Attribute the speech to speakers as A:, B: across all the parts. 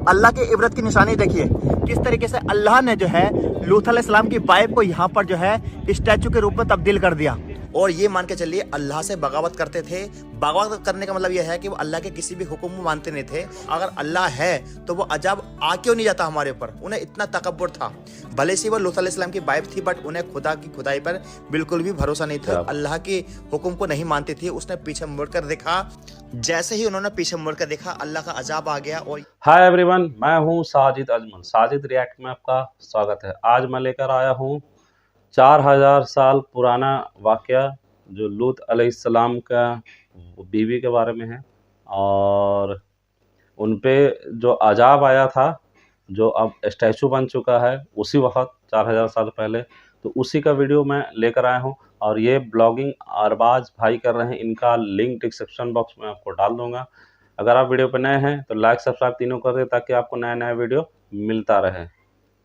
A: अल्लाह के इबरत की निशानी देखिए किस तरीके से अल्लाह ने जो है लूत अलैहिस्सलाम की वाइफ को यहाँ पर जो है स्टैचू के रूप में तब्दील कर दिया। और ये मान के चलिए अल्लाह से बगावत करते थे। बगावत करने का मतलब ये है कि वो अल्लाह के किसी भी हुक्म को मानते नहीं थे। अगर अल्लाह है तो वो अजाब आ क्यों नहीं जाता हमारे ऊपर। उन्हें इतना तकब्बुर था। भले से वो लूत अलैहिस्सलाम की वाइफ थी, बट उन्हें खुदा की खुदाई पर बिल्कुल भी भरोसा नहीं था। अल्लाह के हुक्म को नहीं मानती थी। उसने पीछे मुड़कर देखा, जैसे ही उन्होंने पीछे मुड़कर देखा अल्लाह का अजाब आ गया। और
B: हाय एवरीवन, मैं हूं साजिद अजमल। साजिद रिएक्ट में आपका स्वागत है। आज मैं लेकर आया हूं 4000 साल पुराना वाकया जो लूत अलैहिस्सलाम का बीवी के बारे में है और उन पे जो अजाब आया था, जो अब स्टैचू बन चुका है उसी वक्त 4000 साल पहले, तो उसी का वीडियो मैं लेकर आया हूं। और ये ब्लॉगिंग अरबाज भाई कर रहे हैं। इनका लिंक डिस्क्रिप्शन बॉक्स में आपको डाल दूंगा। अगर आप वीडियो पर नए हैं तो लाइक सब्सक्राइब तीनों कर दें ताकि आपको नया नया वीडियो मिलता रहे।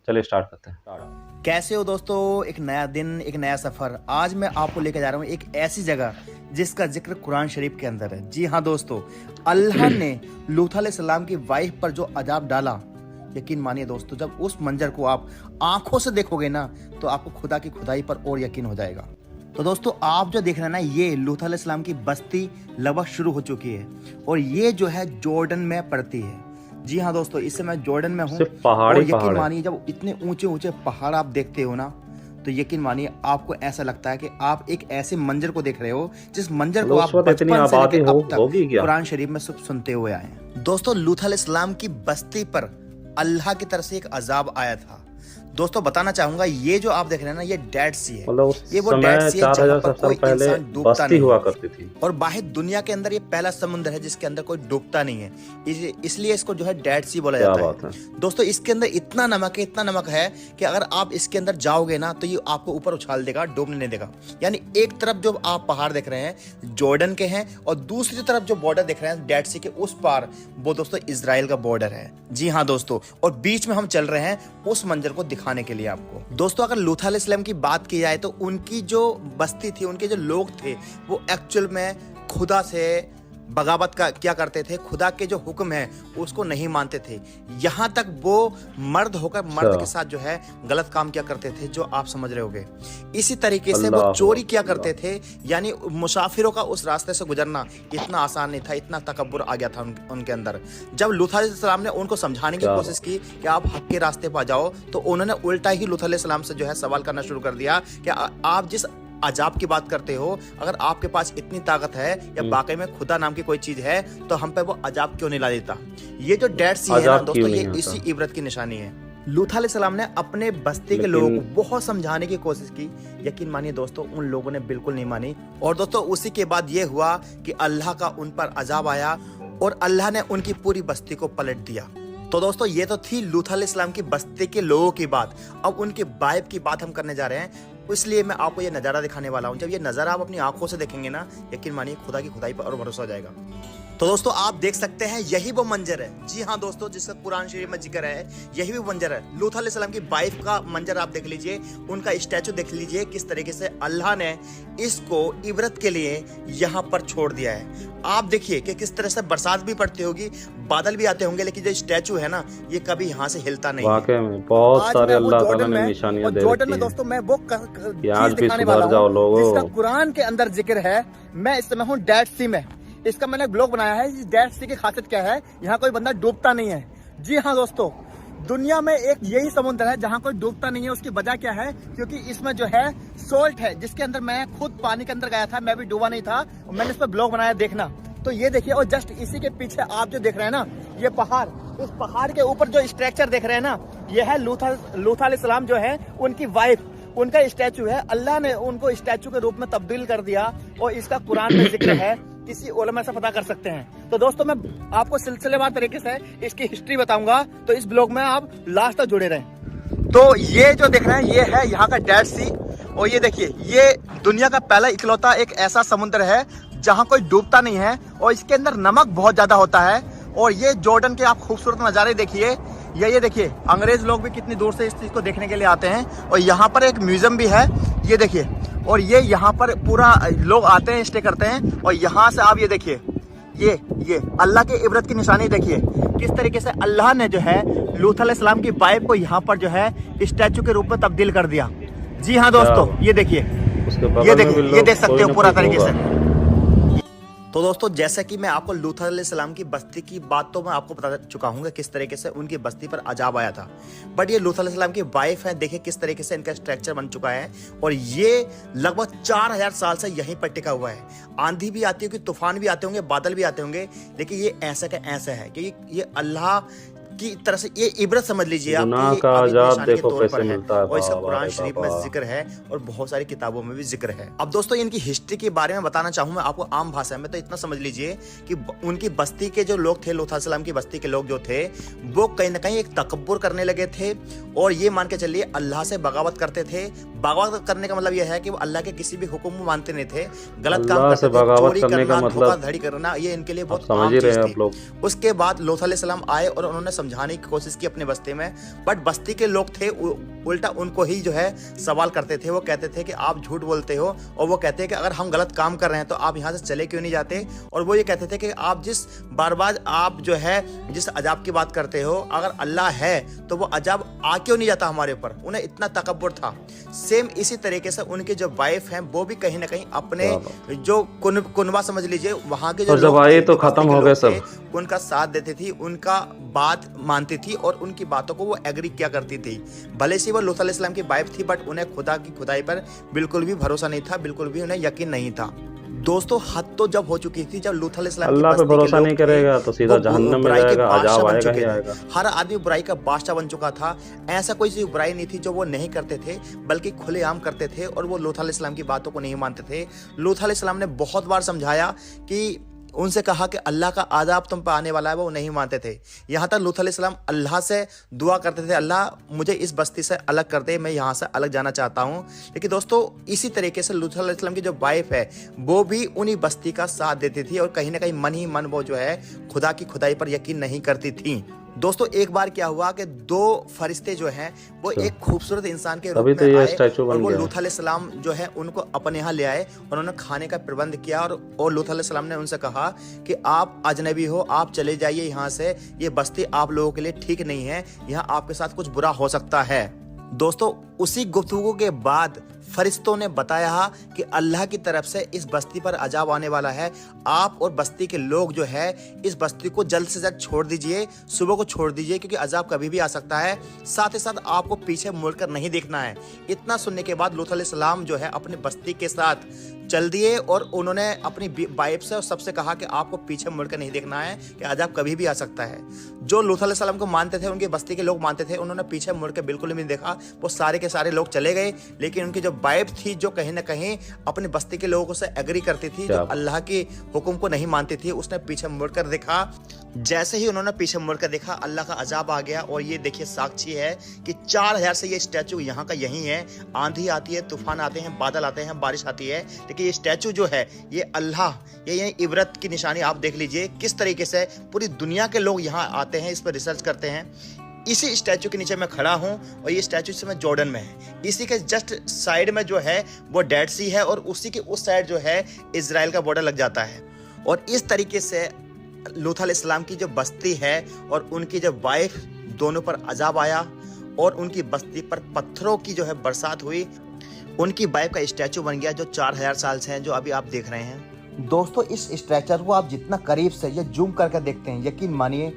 B: चलिए स्टार्ट करते हैं।
A: कैसे हो दोस्तों, एक नया दिन, एक नया सफर। आज मैं आपको लेकर जा रहा हूँ एक ऐसी जगह जिसका जिक्र कुरान शरीफ के अंदर है। जी हाँ दोस्तों, अल्लाह ने लूत अलैहिस्सलाम की वाइफ पर जो अजाब डाला, यकीन मानिए दोस्तों, जब उस मंजर को आप आंखों से देखोगे ना तो आपको खुदा की खुदाई पर और यकीन हो जाएगा। तो दोस्तों आप जो देख रहे हैं ना, ये लूत अलैहिस्सलाम की बस्ती लगभग शुरू हो चुकी है और ये जो है जॉर्डन में पड़ती है। जी हाँ दोस्तों, इस समय जॉर्डन में हूँ और यकीन मानिए जब इतने ऊंचे ऊंचे पहाड़ आप देखते हो ना, तो यकीन मानिए आपको ऐसा लगता है कि आप एक ऐसे मंजर को देख रहे हो जिस मंजर को आप बचपन से लेकर अब तक कुरान शरीफ में सब सुनते हुए आए हैं। दोस्तों लूत अलैहिस्सलाम की बस्ती पर अल्लाह की तरफ से एक अजाब आया था। दोस्तों बताना चाहूंगा, ये जो आप देख रहे हैं ना, ये डेड सी है। ये वो डेड सी है जहाँ पर कोई इंसान डूबता नहीं
B: हुआ करती थी।
A: और बाहर दुनिया के अंदर ये पहला समुद्र है जिसके अंदर कोई डूबता नहीं है, इसलिए इसको जो है डेड सी बोला जाता है। दोस्तों इसके अंदर इतना नमक है कि अगर आप इसके अंदर जाओगे ना तो ये आपको ऊपर उछाल देगा, डूबने नहीं देगा। यानी एक तरफ जो आप पहाड़ देख रहे हैं जॉर्डन के हैं और दूसरी तरफ जो बॉर्डर देख रहे हैं डेड सी के उस पार, वो दोस्तों इजराइल का बॉर्डर है। जी हाँ दोस्तों, और बीच में हम चल रहे हैं उस मंजर को दिखाने के लिए आपको। दोस्तों अगर लूत अलैहिस्सलाम की बात की जाए तो उनकी जो बस्ती थी, उनके जो लोग थे, वो एक्चुअल में खुदा से बगावत का क्या करते थे। खुदा के जो हुक्म है उसको नहीं मानते थे। यहाँ तक वो मर्द होकर मर्द के साथ जो है गलत काम क्या करते थे, जो आप समझ रहे होगे। इसी तरीके से वो चोरी क्या करते थे। यानी मुसाफिरों का उस रास्ते से गुजरना इतना आसान नहीं था, इतना तकब्बुर आ गया था उनके अंदर। जब लूत अलैहिस्सलाम ने उनको समझाने की कोशिश की कि आप हक के रास्ते पर जाओ, तो उन्होंने उल्टा ही लूत अलैहिस्सलाम से जो है सवाल करना शुरू कर दिया कि आप जिस अजाब की बात करते हो, अगर आपके पास इतनी ताकत है या वाकई में खुदा नाम की कोई चीज है तो हम पे वो अजाब क्यों नहीं ला देता। ये जो डेड सी है ना दोस्तों, ये इसी इबरत की निशानी है। लूत अलैहिस्सलाम ने अपने बस्ती के लोगों को बहुत समझाने की कोशिश की। यकीन मानिए दोस्तों उन लोगों ने बिल्कुल नहीं मानी। और दोस्तों उसी के बाद ये हुआ कि अल्लाह का उन पर अजाब आया और अल्लाह ने उनकी पूरी बस्ती को पलट दिया। तो दोस्तों ये तो थी लूत अलैहिस्सलाम की बस्ती के लोगों की बात। अब उनके वाइफ की बात हम करने जा रहे हैं, इसलिए मैं आपको ये नज़ारा दिखाने वाला हूँ। जब ये नज़ारा आप अपनी आंखों से देखेंगे ना, यकीन मानिए खुदा की खुदाई पर और भरोसा हो जाएगा। तो दोस्तों आप देख सकते हैं यही वो मंजर है। जी हाँ दोस्तों, जिसका कुरान शरीफ में जिक्र है, यही वो मंजर है। लूत अलैहिस्सलाम की वाइफ का मंजर आप देख लीजिए, उनका स्टैचू देख लीजिए, किस तरीके से अल्लाह ने इसको इबरत के लिए यहाँ पर छोड़ दिया है। आप देखिए कि किस तरह से बरसात भी पड़ती होगी, बादल भी आते होंगे, लेकिन जो स्टैचू है ना, ये कभी यहाँ से हिलता नहीं।
B: वाकई में बहुत सारे अल्लाह ताला ने निशानियां दे रखी हैं।
A: दोस्तों मैं वो
B: आज भी सुधर जाओ लोगों,
A: जिसका कुरान के अंदर जिक्र है। मैं इस समय हूँ डेड सी में। इसका मैंने ब्लॉग बनाया है। इस डेड सी की खासियत क्या है, यहाँ कोई बंदा डूबता नहीं है। जी हाँ दोस्तों, दुनिया में एक यही समुद्र है जहाँ कोई डूबता नहीं है। उसकी वजह क्या है, क्योंकि इसमें जो है सोल्ट है, जिसके अंदर मैं खुद पानी के अंदर गया था, मैं भी डूबा नहीं था और मैंने इस पर ब्लॉग बनाया, देखना। तो ये देखिए, और जस्ट इसी के पीछे आप जो देख रहे हैं ना, ये पहाड़, इस पहाड़ के ऊपर जो स्ट्रक्चर देख रहे हैं ना, ये है लूत अलैहिस्सलाम जो है उनकी वाइफ, उनका स्टैचू है। अल्लाह ने उनको स्टैचू के रूप में तब्दील कर दिया और इसका कुरान में जिक्र है। किसी उलमा से पता कर सकते हैं। तो दोस्तों मैं आपको सिलसिलेवार तरीके से इसकी हिस्ट्री बताऊंगा, तो इस ब्लॉग में आप लास्ट तक जुड़े रहें। तो ये जो देख रहे हैं ये है यहाँ का डेड सी। और ये देखिए, ये दुनिया का पहला इकलौता एक ऐसा समुद्र है जहाँ कोई डूबता नहीं है और इसके अंदर नमक बहुत ज्यादा होता है। और ये जॉर्डन के आप खूबसूरत नज़ारे देखिए। ये देखिए, अंग्रेज लोग भी कितनी दूर से इस चीज़ को देखने के लिए आते हैं। और यहाँ पर एक म्यूजियम भी है, ये देखिए। और ये यहाँ पर पूरा लोग आते हैं, स्टे करते हैं। और यहाँ से आप ये देखिए, ये अल्लाह के इबरत की निशानी देखिए, किस तरीके से अल्लाह ने जो है लूत अलैहिस्सलाम की वाइफ को यहाँ पर जो है स्टैचू के रूप में तब्दील कर दिया। जी हाँ दोस्तों, ये देखिए, ये देखिए, ये देख सकते हो पूरा तरीके से। तो दोस्तों, जैसा कि मैं आपको लूत अलैहिस्सलाम की बस्ती की बात तो मैं आपको बता चुका हूँ कि किस तरीके से उनकी बस्ती पर अजाब आया था, बट ये लूत अलैहिस्सलाम की वाइफ है, देखिए किस तरीके से इनका स्ट्रक्चर बन चुका है और ये लगभग 4000 साल से यहीं पर टिका हुआ है। आंधी भी आती होगी, तूफान भी आते होंगे, बादल भी आते होंगे, लेकिन ये ऐसा का ऐसा है कि ये अल्लाह की तरह से ये इबरत समझ लीजिए आप,
B: गुनाह
A: कि
B: का
A: ये
B: अजाब
A: निशानी के
B: देखो
A: तौर
B: कैसे
A: पर है
B: मिलता है।
A: और इसका
B: बाबा
A: कुरान
B: रे
A: शरीफ
B: बाबा।
A: में जिक्र है और बहुत सारी किताबों में भी जिक्र है। अब दोस्तों, इनकी हिस्ट्री के बारे में बताना चाहूँ मैं आपको आम भाषा में, तो इतना समझ लीजिए कि उनकी बस्ती के जो लोग थे, लूत अलैहिस्सलाम की बस्ती के लोग जो थे, वो कहीं ना कहीं एक तकब्बुर करने लगे थे और ये मान के चलिए अल्लाह से बगावत करते थे। बगावत करने का मतलब यह है कि वो अल्लाह के किसी भी हुक्म को मानते नहीं थे, गलत काम
B: अल्लाह
A: करते
B: से
A: थे,
B: बगावत
A: चोरी
B: करने का
A: करना,
B: मतलब
A: धोखाधड़ी करना, ये इनके लिए बहुत
B: समझ
A: आम
B: ही रहे
A: चीज
B: हैं
A: थी।
B: आप लोग।
A: उसके बाद लूत अलैहिस्सलाम आए और उन्होंने समझाने की कोशिश की अपने बस्ती में, बट बस्ती के लोग थे उल्टा उनको ही जो है सवाल करते थे। वो कहते थे कि आप झूठ बोलते हो, और वो कहते हैं कि अगर हम गलत काम कर रहे हैं तो आप यहाँ से चले क्यों नहीं जाते। और वो ये कहते थे कि आप जिस बार बार आप जो है जिस अजाब की बात करते हो, अगर अल्लाह है तो वो अजाब आ क्यों नहीं जाता हमारे ऊपर। उन्हें इतना तकब्बुर था। सेम इसी तरीके से उनकी जो वाइफ हैं वो भी कहीं ना कहीं अपने जो कुनबा समझ लीजिए, वहां के जो
B: और जब
A: लोग
B: आए
A: थे,
B: तो
A: जो बस्ती
B: खत्म
A: के
B: हो
A: लोग
B: गए
A: थे,
B: सब।
A: उनका साथ देती थी, उनका बात मानती थी और उनकी बातों को वो एग्री किया करती थी। भले से वो लूत अलैहिस्सलाम की वाइफ थी, बट उन्हें खुदा की खुदाई पर बिल्कुल भी भरोसा नहीं था, बिल्कुल भी उन्हें यकीन नहीं था। दोस्तों, हद तो जब हो चुकी थी, जब लूत अलैहिस्सलाम की
B: अल्लाह पे
A: बस्ती के
B: भरोसा
A: लोग
B: नहीं
A: थे,
B: करेगा तो सीधा
A: वो
B: जहन्नम में
A: बुराई के
B: जाएगा,
A: बादशाह
B: अजाब
A: बन
B: आएगा
A: चुके
B: ही
A: थे।
B: आएगा।
A: हर आदमी बुराई का बादशाह बन चुका था। ऐसा कोई सी बुराई नहीं थी जो वो नहीं करते थे, बल्कि खुलेआम करते थे और वो लूत अलैहिस्सलाम की बातों को नहीं मानते थे। लूत अलैहिस्सलाम ने बहुत बार समझाया कि उनसे कहा कि अल्लाह का आज़ाब तुम पर आने वाला है, वो नहीं मानते थे। यहाँ तक लूत अलैहिस्सलाम अल्लाह से दुआ करते थे, अल्लाह मुझे इस बस्ती से अलग कर दे, मैं यहाँ से अलग जाना चाहता हूँ। लेकिन दोस्तों, इसी तरीके से लूत अलैहिस्सलाम की जो वाइफ है वो भी उन्हीं बस्ती का साथ देती थी और कहीं ना कहीं मन ही मन वो जो है खुदा की खुदाई पर यकीन नहीं करती थी। दोस्तों, एक बार क्या हुआ कि दो फरिश्ते जो हैं वो एक खूबसूरत इंसान के रूप
B: तभी तो
A: में
B: ये
A: आए
B: स्टैचू
A: और
B: बन
A: वो
B: गया।
A: लूत अलैहिस्सलाम जो है उनको अपने यहाँ ले आए। उन्होंने खाने का प्रबंध किया और लूत अलैहिस्सलाम ने उनसे कहा कि आप अजनबी हो, आप चले जाइए यहाँ से, ये बस्ती आप लोगों के लिए ठीक नहीं है, यहाँ आपके साथ कुछ बुरा हो सकता है। दोस्तों, उसी गुफ्तगू के बाद फरिश्तों ने बताया कि अल्लाह की तरफ से इस बस्ती पर अजाब आने वाला है। आप और बस्ती के लोग जो है इस बस्ती को जल्द से जल्द छोड़ दीजिए, सुबह को छोड़ दीजिए, क्योंकि अजाब कभी भी आ सकता है। साथ ही साथ आपको पीछे मुड़कर नहीं देखना है। इतना सुनने के बाद लूत अलैहिस्सलाम जो है अपनी बस्ती के साथ चल दिए और उन्होंने अपनी वाइफ से और सबसे कहा कि आपको पीछे मुड़कर नहीं देखना है कि अजाब कभी भी आ सकता है। जो लूत अलैहिस्सलाम को मानते थे, उनकी बस्ती के लोग मानते थे, उन्होंने पीछे मुड़कर बिल्कुल नहीं देखा। वो सारे के सारे लोग चले गए, लेकिन उनकी जो वाइफ थी जो कहीं ना कहीं अपनी बस्ती के लोगों से एग्री करती थी, जो अल्लाह के हुक्म को नहीं मानती थी, उसने पीछे मुड़कर देखा। जैसे ही उन्होंने पीछे मुड़कर देखा, अल्लाह का अजाब आ गया। और ये देखिए साक्षी है कि 4000 से ये स्टैचू यहाँ का यही है। आंधी आती है, तूफान आते हैं, बादल आते हैं, बारिश आती है, लेकिन ये स्टैचू जो है ये अल्लाह, ये इबरत की निशानी। आप देख लीजिए किस तरीके से पूरी दुनिया के लोग यहाँ आते हैं, इस पर रिसर्च करते हैं। इसी स्टैचू के नीचे मैं खड़ा हूं और ये स्टैचू इस समय जॉर्डन में है। इसी के जस्ट साइड में जो है वो डेड सी है और उसी के उस साइड जो है इजराइल का बॉर्डर लग जाता है। और इस तरीके से लूत अलैहिस्सलाम की जो बस्ती है और उनकी जो वाइफ, दोनों पर अजाब आया और उनकी बस्ती पर पत्थरों की जो है बरसात हुई। उनकी वाइफ का स्टैचू बन गया जो 4000 साल से है, जो अभी आप देख रहे हैं। दोस्तों, इस स्ट्रक्चर को आप जितना करीब से या जूम करके देखते हैं, यकीन मानिए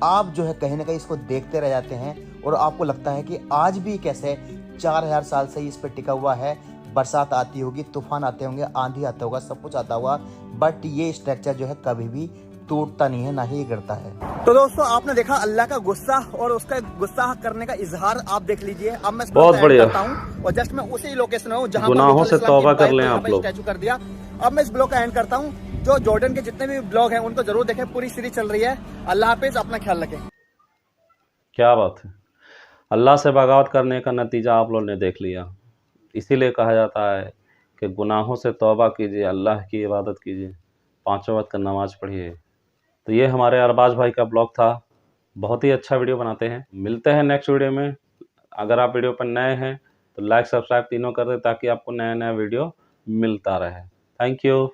A: आप जो है कहीं ना कहीं इसको देखते रह जाते हैं और आपको लगता है कि आज भी कैसे 4000 साल से इस पर टिका हुआ है। बरसात आती होगी, तूफान आते होंगे, आंधी आता होगा, सब कुछ आता होगा, बट ये स्ट्रक्चर जो है कभी भी टूटता नहीं है, ना ही गिरता है। तो दोस्तों, आपने देखा अल्लाह का गुस्सा और उसका गुस्सा करने का इजहार आप देख लीजिए। अब मैं
B: बहुत बढ़िया
A: करता हूं और जस्ट मैं उसी लोकेशन हूं जहां
B: गुनाहों से तौबा कर लें आप लोग।
A: स्टैचू कर दिया। अब मैं इस ब्लॉग का एंड करता हूं। जो जॉर्डन के जितने भी ब्लॉग हैं उनको जरूर देखें, पूरी सीरीज चल रही है। अल्लाह हाफिज, अपना ख्याल रखें।
B: क्या बात है, अल्लाह से बगावत करने का नतीजा आप लोग ने देख लिया। इसीलिए कहा जाता है कि गुनाहों से तौबा कीजिए, अल्लाह की इबादत कीजिए, 5 वक्त का नमाज पढ़िए। तो ये हमारे अरबाज भाई का ब्लॉग था। बहुत ही अच्छा वीडियो बनाते हैं। मिलते हैं नेक्स्ट वीडियो में। अगर आप वीडियो पर नए हैं तो लाइक सब्सक्राइब तीनों कर दें ताकि आपको नया नया वीडियो मिलता रहे। Thank you.